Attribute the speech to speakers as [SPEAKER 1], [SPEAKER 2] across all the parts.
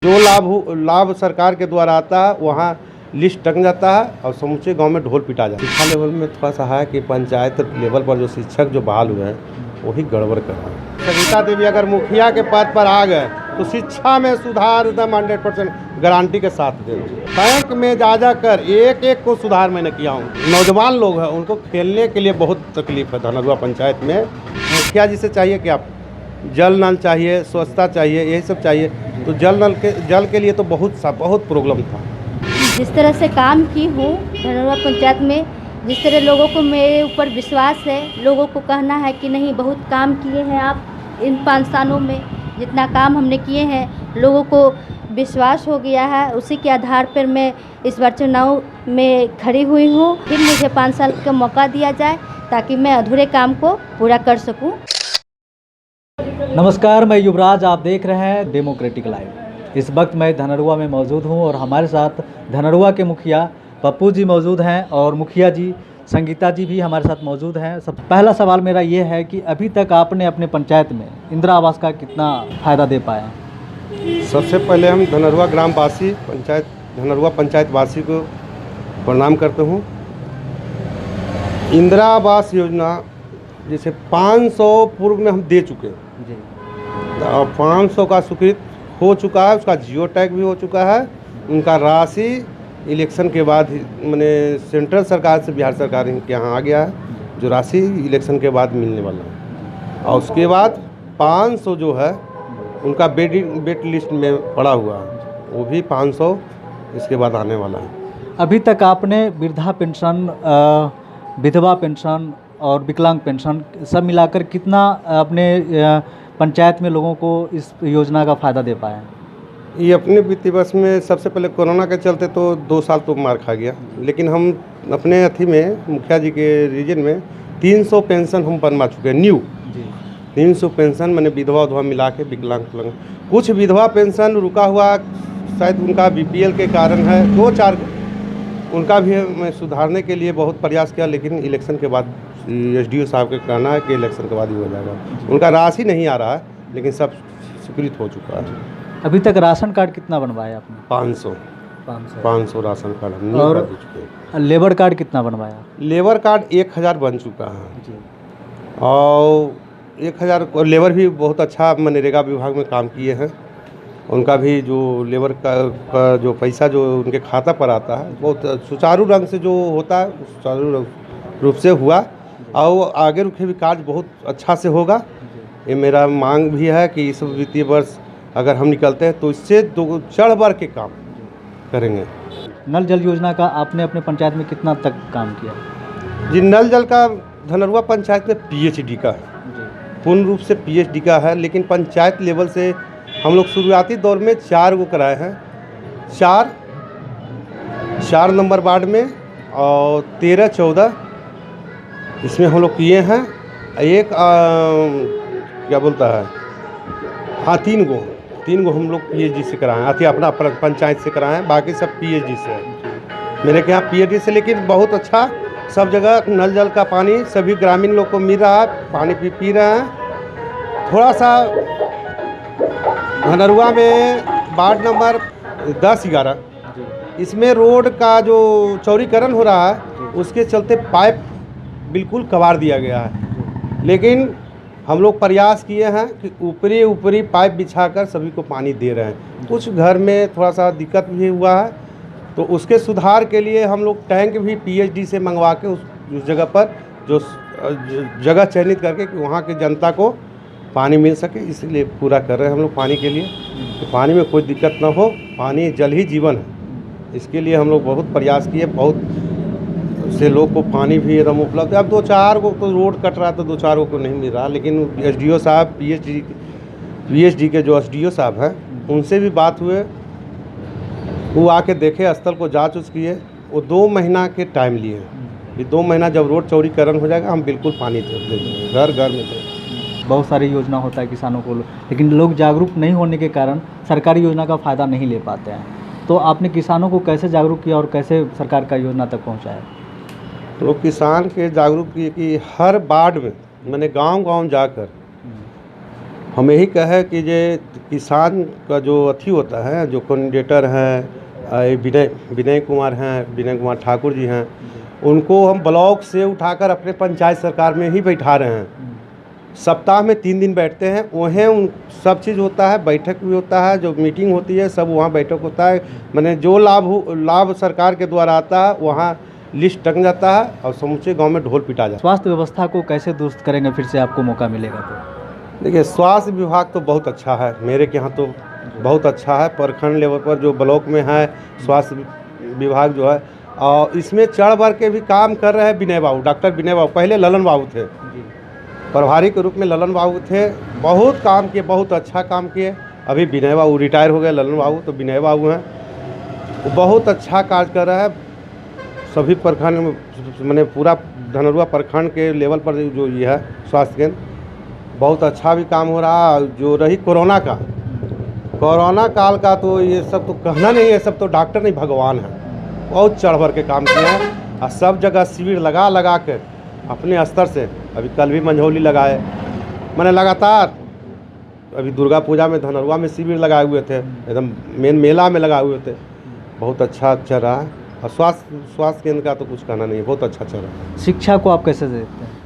[SPEAKER 1] जो लाभ सरकार के द्वारा आता है वहाँ लिस्ट टंग जाता है और समूचे गांव में ढोल पिटा जाता है। शिक्षा लेवल में थोड़ा सा है कि पंचायत लेवल पर जो शिक्षक जो बहाल हुए हैं वही गड़बड़ कर रहे हैं। सविता देवी अगर मुखिया के पद पर आ गए तो शिक्षा में सुधार एकदम 100% गारंटी के साथ दे। बैंक में जा कर एक को सुधार मैंने किया हूँ। नौजवान लोग हैं उनको खेलने के लिए बहुत तकलीफ है। धनरुआ पंचायत में मुखिया जी से चाहिए कि आप जल नल चाहिए, स्वच्छता चाहिए, यही सब चाहिए। तो जल के लिए तो बहुत प्रॉब्लम था।
[SPEAKER 2] जिस तरह से काम की हूँ धनरुआ पंचायत में, जिस तरह लोगों को मेरे ऊपर विश्वास है, लोगों को कहना है कि नहीं बहुत काम किए हैं आप इन 5 सालों में, जितना काम हमने किए हैं लोगों को विश्वास हो गया है। उसी के आधार पर मैं इस बार चुनाव में खड़ी हुई हूँ। फिर मुझे 5 साल का मौका दिया जाए ताकि मैं अधूरे काम को पूरा कर सकूँ।
[SPEAKER 3] नमस्कार, मैं युवराज, आप देख रहे हैं डेमोक्रेटिक लाइव। इस वक्त मैं धनरुआ में मौजूद हूं और हमारे साथ धनरुआ के मुखिया पप्पू जी मौजूद हैं और मुखिया जी संगीता जी भी हमारे साथ मौजूद हैं। पहला सवाल मेरा ये है कि अभी तक आपने अपने पंचायत में इंदिरा आवास का कितना फ़ायदा दे पाए हैं?
[SPEAKER 1] सबसे पहले हम धनरुआ ग्रामवासी धनरुआ पंचायत वासी को प्रणाम करते हूँ। इंदिरा आवास योजना जैसे 500 पूर्व में हम दे चुके हैं
[SPEAKER 3] जी।
[SPEAKER 1] 500 का स्वीकृत हो चुका है, उसका जियो टैग भी हो चुका है। उनका राशि इलेक्शन के बाद मैंने सेंट्रल सरकार से बिहार सरकार के यहाँ आ गया है, जो राशि इलेक्शन के बाद मिलने वाला है। और उसके बाद 500 जो है उनका वेट लिस्ट में पड़ा हुआ है, वो भी 500 इसके बाद आने वाला है।
[SPEAKER 3] अभी तक आपने वृद्धा पेंशन, विधवा पेंशन और विकलांग पेंशन सब मिलाकर कितना अपने पंचायत में लोगों को इस योजना का फ़ायदा दे पाए हैं?
[SPEAKER 1] ये अपने वित्तीय वर्ष में सबसे पहले कोरोना के चलते तो 2 साल तो मार खा गया, लेकिन हम अपने अथी में मुखिया जी के रीजन में 300 पेंशन हम बनवा चुके हैं न्यू
[SPEAKER 3] जी।
[SPEAKER 1] 300 पेंशन मैंने विधवा मिला के विकलांग कुछ विधवा पेंशन रुका हुआ, शायद उनका BPL के कारण है। 2-4 उनका भी मैं सुधारने के लिए बहुत प्रयास किया, लेकिन इलेक्शन के बाद SDO साहब के कहना है कि इलेक्शन के बाद ही हो जाएगा। उनका राशि नहीं आ रहा है, लेकिन सब स्वीकृत हो चुका है।
[SPEAKER 3] अभी तक राशन कार्ड कितना बनवाया आपने?
[SPEAKER 1] 500 राशन कार्ड हम न्यू कर चुके हैं।
[SPEAKER 3] लेबर कार्ड कितना बनवाया?
[SPEAKER 1] लेबर कार्ड 1000 बन चुका है
[SPEAKER 3] जी।
[SPEAKER 1] और 1000 लेबर भी बहुत अच्छा मनरेगा विभाग में काम किए हैं। उनका भी जो लेबर का जो पैसा जो उनके खाता पर आता है बहुत सुचारू रंग से जो होता है सुचारू रूप से हुआ, और आगे रुके भी कार्य बहुत अच्छा से होगा। ये मेरा मांग भी है कि इस वित्तीय वर्ष अगर हम निकलते हैं तो इससे 2 चढ़ बढ़ के काम करेंगे।
[SPEAKER 3] नल जल योजना का आपने अपने पंचायत में कितना तक काम किया?
[SPEAKER 1] जी, नल जल का धनरुआ पंचायत में PhD का है, पूर्ण रूप से PhD का है। लेकिन पंचायत लेवल से हम लोग शुरुआती दौर में 4 को कराए हैं, 4 नंबर वार्ड में और 13-14 इसमें हम लोग किए हैं। एक क्या बोलता है, हाँ 3 गो हम लोग PhD से कराए हैं, अपना पंचायत से कराए हैं, बाकी सब PhD से है मेरे के यहाँ PhD से। लेकिन बहुत अच्छा सब जगह नल जल का पानी सभी ग्रामीण लोग को मिल रहा है, पानी पी रहे हैं। थोड़ा सा धनरुआ में वार्ड नंबर 10-11 इसमें रोड का जो चौड़ीकरण हो रहा है उसके चलते पाइप बिल्कुल कबाड़ दिया गया है। लेकिन हम लोग प्रयास किए हैं कि ऊपरी पाइप बिछाकर सभी को पानी दे रहे हैं। कुछ घर में थोड़ा सा दिक्कत भी हुआ है, तो उसके सुधार के लिए हम लोग टैंक भी PhD से मंगवा के उस जगह पर जो जगह चयनित करके कि वहाँ की जनता को पानी मिल सके, इसलिए पूरा कर रहे हैं हम लोग पानी के लिए। तो पानी में कोई दिक्कत ना हो, पानी जल ही जीवन है, इसके लिए हम लोग बहुत प्रयास किए। बहुत से लोग को पानी भी एकदम उपलब्ध है। अब 2-4 को तो रोड कट रहा है तो 2-4 को नहीं मिल रहा, लेकिन SDO साहब PhD के जो SDO साहब हैं उनसे भी बात हुए, वो आके देखे, स्थल को जाँच किए। वो 2 महीना के टाइम लिए हैं कि 2 महीना जब रोड चौड़ीकरण हो जाएगा हम बिल्कुल पानी दे देंगे, घर में देंगे।
[SPEAKER 3] बहुत सारी योजना होता है किसानों को, लेकिन लोग जागरूक नहीं होने के कारण सरकारी योजना का फ़ायदा नहीं ले पाते हैं। तो आपने किसानों को कैसे जागरूक किया और कैसे सरकार का योजना तक पहुंचाया?
[SPEAKER 1] तो किसान के जागरूक किए कि हर वार्ड में मैंने गांव-गांव जाकर हम यही कहे कि जे किसान का जो अथी होता है, जो कैंडिडेटर हैं, विनय कुमार ठाकुर जी हैं, उनको हम ब्लॉक से उठाकर अपने पंचायत सरकार में ही बैठा रहे हैं। सप्ताह में 3 दिन बैठते हैं, वहीं उन सब चीज़ होता है, बैठक भी होता है, जो मीटिंग होती है सब वहाँ बैठक होता है। मैंने जो लाभ सरकार के द्वारा आता है वहाँ लिस्ट टंग जाता है और समूचे गांव में ढोल पिटा जाता है।
[SPEAKER 3] स्वास्थ्य व्यवस्था को कैसे दुरुस्त करेंगे फिर से आपको मौका मिलेगा तो?
[SPEAKER 1] देखिए, स्वास्थ्य विभाग तो बहुत अच्छा है, मेरे के यहाँ तो बहुत अच्छा है। प्रखंड लेवल पर जो ब्लॉक में है स्वास्थ्य विभाग जो है, और इसमें चढ़ बढ़ के भी काम कर रहे हैं डॉक्टर विनय बाबू। पहले ललन बाबू थे, प्रभारी के रूप में ललन बाबू थे, बहुत काम किए, बहुत अच्छा काम किए। अभी विनय बाबू रिटायर हो गए, ललन बाबू तो विनय बाबू हैं, वो बहुत अच्छा कार्य कर रहा है। सभी प्रखंड में मैंने पूरा धनरुआ प्रखंड के लेवल पर जो ये है स्वास्थ्य केंद्र, बहुत अच्छा भी काम हो रहा है। जो रही कोरोना काल का तो ये सब तो कहना नहीं है, सब तो डॉक्टर नहीं भगवान है, बहुत चढ़ बढ़ के काम किए हैं और सब जगह शिविर लगा कर अपने स्तर से। अभी कल भी मंझौली लगाए, मैंने लगातार अभी दुर्गा पूजा में धनरुआ में शिविर लगाए हुए थे, एकदम मेन मेला में लगाए हुए थे। बहुत अच्छा चल रहा है और स्वास्थ्य केंद्र का तो कुछ कहना नहीं है, बहुत अच्छा चल रहा है।
[SPEAKER 3] शिक्षा को आप कैसे देखते हैं?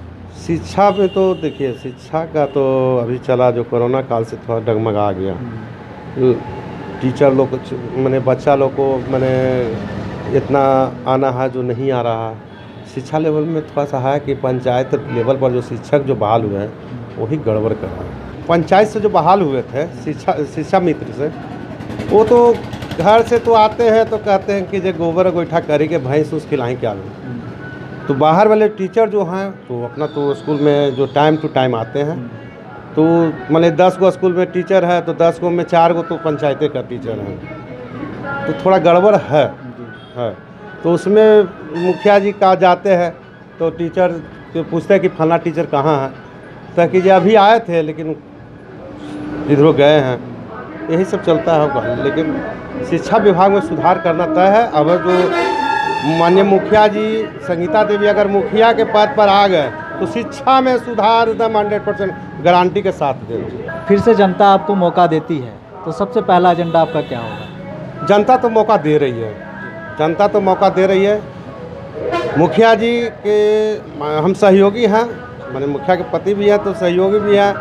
[SPEAKER 1] शिक्षा में तो देखिए, शिक्षा का तो अभी चला जो कोरोना काल से थोड़ा डगमगा गया। टीचर लोग मैंने बच्चा लोग को मैंने इतना आना है जो नहीं आ रहा है। शिक्षा लेवल में थोड़ा सा है कि पंचायत लेवल पर जो शिक्षक जो बहाल हुए हैं वही गड़बड़ कर रहा है। पंचायत से जो बहाल हुए थे शिक्षा मित्र से, वो तो घर से तो आते हैं तो कहते हैं कि जो गोबर गोईठा करेंगे भैंस उस खिलाएँ क्या लोग। तो बाहर वाले टीचर जो हैं तो अपना तो स्कूल में जो टाइम टू टाइम आते हैं, तो मतलब 10 गो स्कूल में टीचर है तो 10 गो में 4 गो तो पंचायतें का टीचर हैं, तो थोड़ा गड़बड़ है। तो उसमें मुखिया जी का जाते हैं तो टीचर तो पूछते हैं कि फलाना टीचर कहाँ है, ताकि जो अभी आए थे लेकिन इधरों गए हैं, यही सब चलता है। लेकिन शिक्षा विभाग में सुधार करना तय है। अब जो माननीय मुखिया जी संगीता देवी अगर मुखिया के पद पर आ गए तो शिक्षा में सुधार एकदम 100% गारंटी के साथ देंगे।
[SPEAKER 3] फिर से जनता आपको मौका देती है तो सबसे पहला एजेंडा आपका क्या होगा?
[SPEAKER 1] जनता तो मौका दे रही है, जनता तो मौका दे रही है। मुखिया जी के हम सहयोगी हैं, मैंने मुखिया के पति भी हैं तो सहयोगी भी हैं।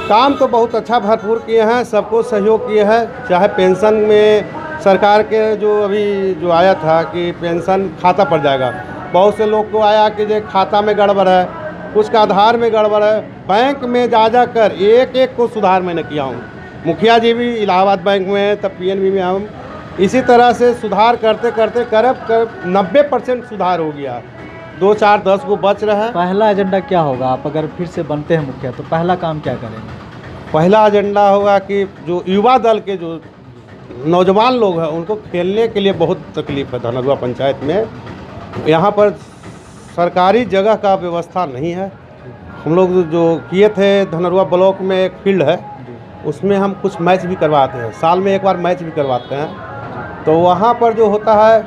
[SPEAKER 1] काम तो बहुत अच्छा भरपूर किए हैं, सबको सहयोग किए हैं। चाहे पेंशन में सरकार के जो अभी जो आया था कि पेंशन खाता पड़ जाएगा, बहुत से लोग को आया कि जो खाता में गड़बड़ है, कुछ का आधार में गड़बड़ है, बैंक में जा कर एक को सुधार मैंने किया हूँ। मुखिया जी भी इलाहाबाद बैंक में, तब PNB में हम इसी तरह से सुधार करते करते करीब 90% सुधार हो गया। 2, 4, 10 को बच रहा है।
[SPEAKER 3] पहला एजेंडा क्या होगा? आप अगर फिर से बनते हैं मुखिया तो पहला काम क्या करेंगे?
[SPEAKER 1] पहला एजेंडा होगा कि जो युवा दल के जो नौजवान लोग हैं उनको खेलने के लिए बहुत तकलीफ है धनरुआ पंचायत में। यहाँ पर सरकारी जगह का व्यवस्था नहीं है। हम लोग जो किए थे धनरुआ ब्लॉक में एक फील्ड है, उसमें हम कुछ मैच भी करवाते हैं, साल में एक बार मैच भी करवाते हैं। तो वहाँ पर जो होता है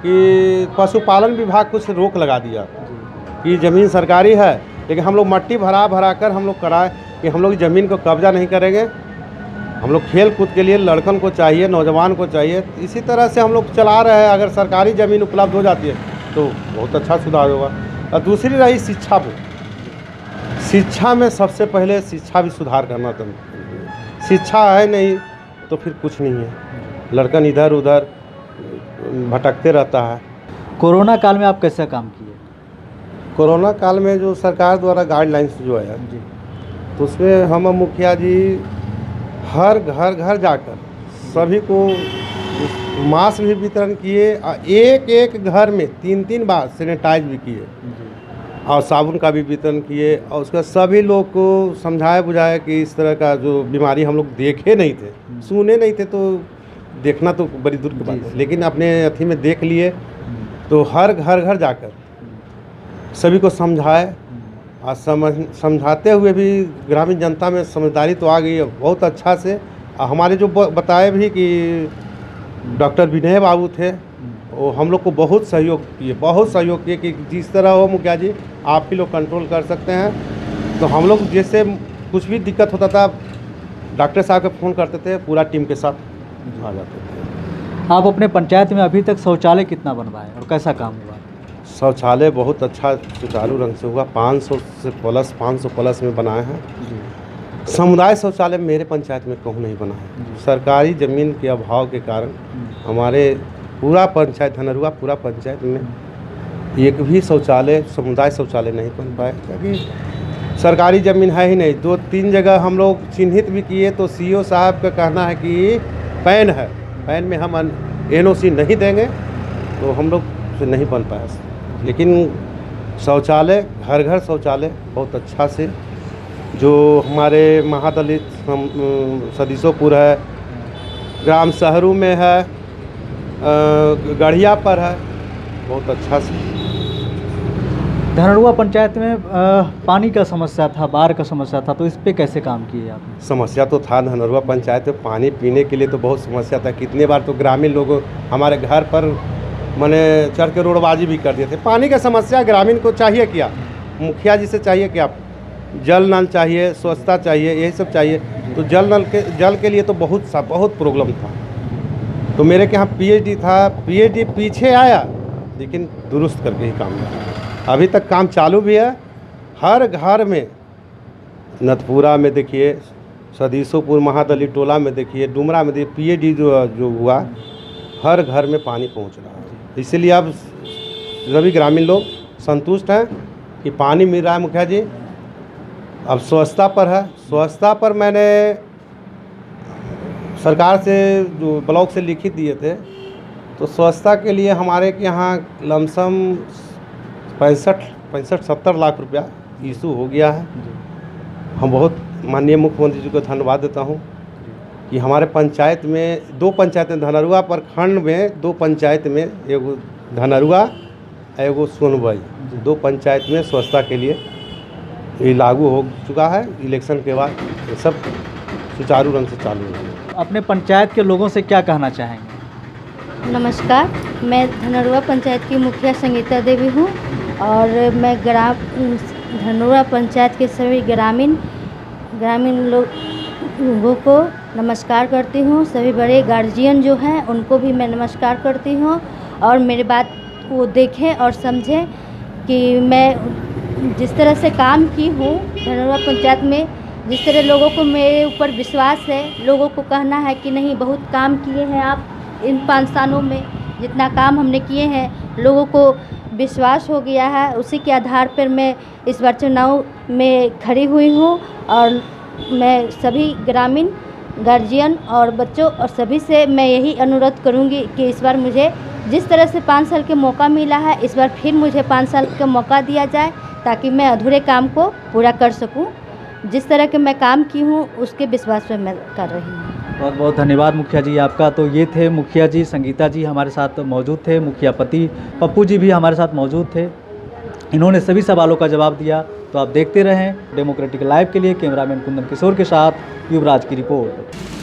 [SPEAKER 1] कि पशुपालन विभाग कुछ रोक लगा दिया कि ज़मीन सरकारी है, लेकिन हम लोग मट्टी भरा कर हम लोग कराए कि हम लोग ज़मीन को कब्जा नहीं करेंगे। हम लोग खेल कूद के लिए लड़कन को चाहिए, नौजवान को चाहिए, इसी तरह से हम लोग चला रहे हैं। अगर सरकारी ज़मीन उपलब्ध हो जाती है तो बहुत अच्छा सुधार होगा। और दूसरी रही शिक्षा में, शिक्षा में सबसे पहले शिक्षा भी सुधार करना था। शिक्षा है नहीं तो फिर कुछ नहीं है, लड़कन इधर उधर भटकते रहता है।
[SPEAKER 3] कोरोना काल में आप कैसा काम किए?
[SPEAKER 1] कोरोना काल में जो सरकार द्वारा गाइडलाइंस जो है
[SPEAKER 3] जी,
[SPEAKER 1] तो उसमें हम मुखिया जी हर घर जाकर सभी को मास्क भी वितरण किए और एक घर में 3 बार सैनिटाइज भी किए और साबुन का भी वितरण किए। और उसका सभी लोग को समझाया बुझाया कि इस तरह का जो बीमारी हम लोग देखे नहीं थे, सुने नहीं थे, तो देखना तो बड़ी दूर की बात है, लेकिन अपने अथी में देख लिए। तो हर घर जाकर सभी को समझाए और समझाते हुए भी ग्रामीण जनता में समझदारी तो आ गई है बहुत अच्छा से। और हमारे जो बताए भी कि डॉक्टर विनय बाबू थे, वो हम लोग को बहुत सहयोग किए कि जिस तरह हो मुखिया जी आप ही लोग कंट्रोल कर सकते हैं। तो हम लोग जैसे कुछ भी दिक्कत होता था डॉक्टर साहब को फ़ोन करते थे, पूरा टीम के साथ आ जाते थे।
[SPEAKER 3] आप अपने पंचायत में अभी तक शौचालय कितना बनवाए और कैसा काम हुआ?
[SPEAKER 1] शौचालय बहुत अच्छा सुचारू रंग से हुआ, 500 प्लस में बनाए हैं। समुदाय शौचालय मेरे पंचायत में कहूँ नहीं बना है। सरकारी ज़मीन के अभाव के कारण हमारे पूरा पंचायत धनरुआ पूरा पंचायत में एक भी शौचालय समुदाय शौचालय नहीं बन पाए, क्योंकि सरकारी ज़मीन है ही नहीं। 2-3 जगह हम लोग चिन्हित भी किए तो सीओ साहब का कहना है कि पैन है, पैन में हम NOC नहीं देंगे, तो हम लोग से नहीं बन पाया। लेकिन शौचालय घर घर शौचालय बहुत अच्छा से, जो हमारे महादलित सदीसोपुर है, ग्राम शहरू में है, गढ़िया पर है, बहुत अच्छा से।
[SPEAKER 3] धनरुआ पंचायत में पानी का समस्या था, बाढ़ का समस्या था, तो इस पे कैसे काम किए आपने?
[SPEAKER 1] समस्या तो था धनरुआ पंचायत में, पानी पीने के लिए तो बहुत समस्या था। कितने बार तो ग्रामीण लोग हमारे घर पर मैंने चढ़ के रोडबाजी भी कर दिए थे। पानी का समस्या ग्रामीण को चाहिए क्या, मुखिया जी से चाहिए क्या, जल नल चाहिए, स्वच्छता चाहिए, यही सब चाहिए। तो जल के लिए तो बहुत प्रॉब्लम था। तो मेरे के यहाँ PhD था, PhD पीछे आया, लेकिन दुरुस्त करके ही काम किया। अभी तक काम चालू भी है। हर घर में, नथपुरा में देखिए, सदीसोपुर महादलित टोला में देखिए, डुमरा में देखिए, PhD जो हुआ, हर घर में पानी पहुंच रहा है। इसीलिए अब सभी ग्रामीण लोग संतुष्ट हैं कि पानी मिल रहा है। मुखिया जी अब स्वच्छता पर है। स्वच्छता पर मैंने सरकार से जो ब्लॉक से लिखित दिए थे, तो स्वच्छता के लिए हमारे के यहाँ लमसम 65-70 लाख रुपया इशू हो गया है। हम बहुत माननीय मुख्यमंत्री जी को धन्यवाद देता हूँ कि हमारे पंचायत में 2 पंचायतें, धनरुआ प्रखंड में 2 पंचायत में, एगो धनरुआ एगो सोनबई, 2 पंचायत में स्वच्छता के लिए ये लागू हो चुका है। इलेक्शन के बाद ये सब सुचारू रंग से चालू है।
[SPEAKER 3] अपने पंचायत के लोगों से क्या कहना चाहेंगे?
[SPEAKER 2] नमस्कार, मैं धनरुआ पंचायत की मुखिया संगीता देवी हूँ और मैं धनरुआ पंचायत के सभी ग्रामीण लोगों को नमस्कार करती हूँ। सभी बड़े गार्जियन जो हैं उनको भी मैं नमस्कार करती हूँ, और मेरी बात को देखें और समझें कि मैं जिस तरह से काम की हूँ धनरुआ पंचायत में, जिस तरह लोगों को मेरे ऊपर विश्वास है, लोगों को कहना है कि नहीं बहुत काम किए हैं आप इन 5 सालों में, जितना काम हमने किए हैं लोगों को विश्वास हो गया है। उसी के आधार पर मैं इस बार चुनाव में खड़ी हुई हूँ, और मैं सभी ग्रामीण गार्जियन और बच्चों और सभी से मैं यही अनुरोध करूँगी कि इस बार मुझे जिस तरह से 5 साल के मौका मिला है, इस बार फिर मुझे 5 साल का मौका दिया जाए, ताकि मैं अधूरे काम को पूरा कर सकूं। जिस तरह के मैं काम की हूं उसके विश्वास पे मैं कर रही हूं।
[SPEAKER 3] बहुत बहुत धन्यवाद मुखिया जी आपका। तो ये थे मुखिया जी संगीता जी हमारे साथ मौजूद थे, मुखिया पति पप्पू जी भी हमारे साथ मौजूद थे। इन्होंने सभी सवालों का जवाब दिया। तो आप देखते रहें डेमोक्रेटिक लाइव के लिए कैमरामैन कुंदन किशोर के साथ युवराज की रिपोर्ट।